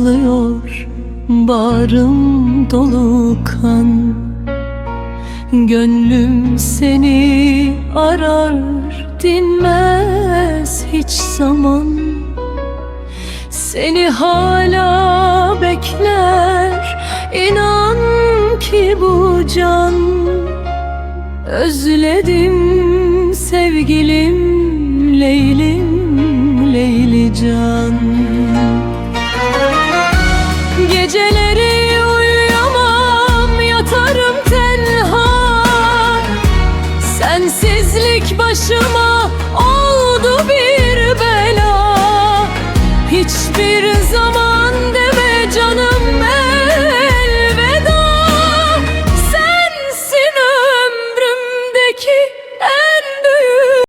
sızlıyor bağrım dolu kan. Gönlüm seni arar dinmez hiç zaman. Seni hala bekler inan ki bu can. Özledim sevgilim Leylim Leyli can.